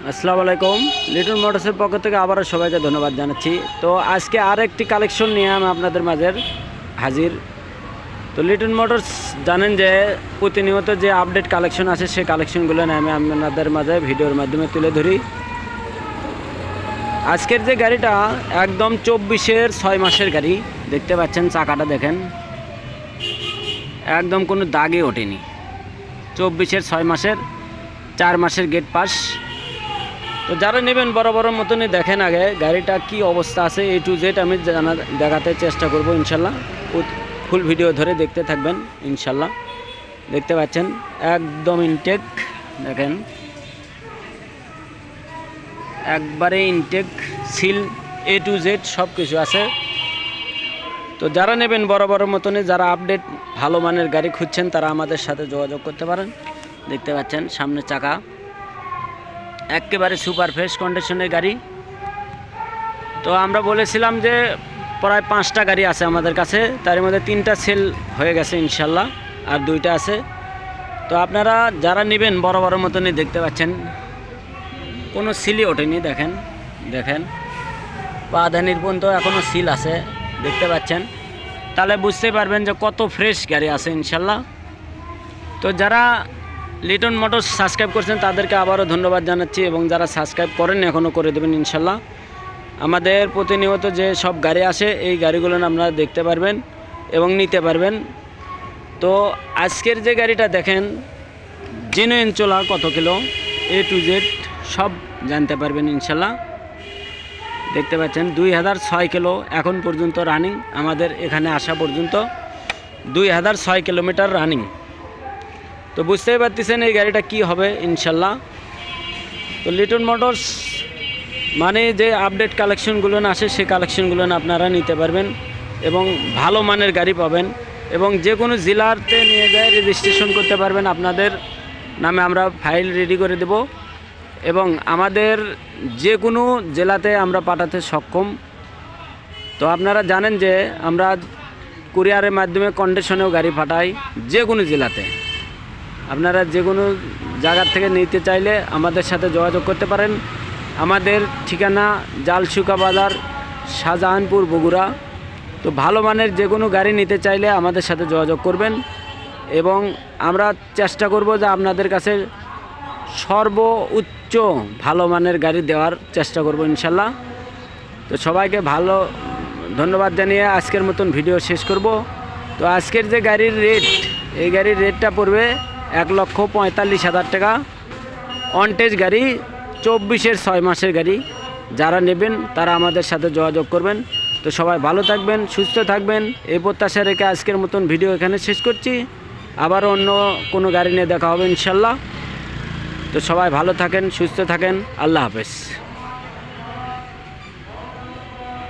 আসসালামু আলাইকুম। লিটন মোটরসের পক্ষ থেকে আবারও সবাইকে ধন্যবাদ জানাচ্ছি। তো আজকে আরেকটি কালেকশন নিয়ে আমি আপনাদের মাঝে হাজির। তো লিটন মোটরস জানেন যে প্রতিনিয়ত যে আপডেট কালেকশন আছে সেই কালেকশনগুলো নিয়ে আমি আপনাদের মাঝে ভিডিওর মাধ্যমে তুলে ধরি। আজকের যে গাড়িটা একদম 24-এর 6 মাসের গাড়ি, দেখতে পাচ্ছেন চাকাটা দেখেন, একদম কোনো দাগে ওঠেনি। 24-এর 6 মাসের 4 মাসের গেট পাস। তো যারা নেবেন বড় বড় মতনই দেখেন আগে গাড়িটা কি অবস্থা আছে, A to Z আমি দেখাতে চেষ্টা করব ইনশাল্লাহ। ফুল ভিডিও ধরে দেখতে থাকবেন ইনশাল্লাহ। দেখতে পাচ্ছেন একদম ইনটেক, দেখেন একবারে intake, seal A to Z সব কিছু আছে। তো যারা নেবেন বড় বড় মতনই, যারা আপডেট ভালো মানের গাড়ি খুঁজছেন তারা আমাদের সাথে যোগাযোগ করতে পারেন। দেখতে পাচ্ছেন সামনে চাকা একেবারে সুপার ফ্রেশ কন্ডিশনের গাড়ি। তো আমরা বলেছিলাম যে প্রায় 5টা গাড়ি আছে আমাদের কাছে, তার মধ্যে 3টা সেল হয়ে গেছে ইনশাল্লাহ, আর 2টা আছে। তো আপনারা যারা নেবেন বড় বড় মতনই, দেখতে পাচ্ছেন কোনো সিলই ওঠেনি। দেখেন দেখেন পাদানির পর্যন্ত এখনও সিল আছে, দেখতে পাচ্ছেন। তাহলে বুঝতে পারবেন যে কত ফ্রেশ গাড়ি আছে ইনশাল্লাহ। তো যারা লিটন মোটরস সাবস্ক্রাইব করছেন তাদেরকে আবারও ধন্যবাদ জানাচ্ছি, এবং যারা সাবস্ক্রাইব করেন এখনও করে দেবেন ইনশাল্লাহ। আমাদের প্রতিনিয়ত যে সব গাড়ি আসে এই গাড়িগুলো আপনারা দেখতে পারবেন এবং নিতে পারবেন। তো আজকের যে গাড়িটা দেখেন জেনুইন চলা কত কিলো, A to Z সব জানতে পারবেন ইনশাল্লাহ। দেখতে পাচ্ছেন 2006 কিলো এখন পর্যন্ত রানিং, আমাদের এখানে আসা পর্যন্ত 2006 কিলোমিটার রানিং। তো বুঝতেই পারতেছেন এই গাড়িটা কি হবে ইনশাল্লাহ। তো লিটন মোটরস মানে যে আপডেট কালেকশনগুলো আসে সেই কালেকশনগুলো আপনারা নিতে পারবেন এবং ভালো মানের গাড়ি পাবেন, এবং যে কোনো জেলাতে নিয়ে যায় রেজিস্ট্রেশন করতে পারবেন। আপনাদের নামে আমরা ফাইল রেডি করে দেব, এবং আমাদের যে কোনো জেলাতে আমরা পাঠাতে সক্ষম। তো আপনারা জানেন যে আমরা কুরিয়ারের মাধ্যমে কন্ডিশনেও গাড়ি পাঠাই যে কোনো জেলাতে। আপনারা যে কোনো জায়গার থেকে নিতে চাইলে আমাদের সাথে যোগাযোগ করতে পারেন। আমাদের ঠিকানা জালসুকা বাজার, শাহজাহানপুর, বগুড়া। তো ভালো মানের যে কোনো গাড়ি নিতে চাইলে আমাদের সাথে যোগাযোগ করবেন, এবং আমরা চেষ্টা করব যে আপনাদের কাছে সর্বোচ্চ ভালো মানের গাড়ি দেওয়ার চেষ্টা করব ইনশাল্লাহ। তো সবাইকে ভালো ধন্যবাদ জানিয়ে আজকের মতন ভিডিও শেষ করব। তো আজকের যে গাড়ির রেট, এই গাড়ির রেটটা পড়বে 1,45,000 টাকা। অনটেজ গাড়ি, 24-এর 6 মাসের গাড়ি। যারা নেবেন তারা আমাদের সাথে যোগাযোগ করবেন। তো সবাই ভালো থাকবেন, সুস্থ থাকবেন, এই প্রত্যাশা রেখে আজকের মতন ভিডিও এখানে শেষ করছি। আবারও অন্য কোনো গাড়ি নিয়ে দেখা হবে ইনশাল্লাহ। তো সবাই ভালো থাকেন, সুস্থ থাকেন, আল্লাহ হাফেজ।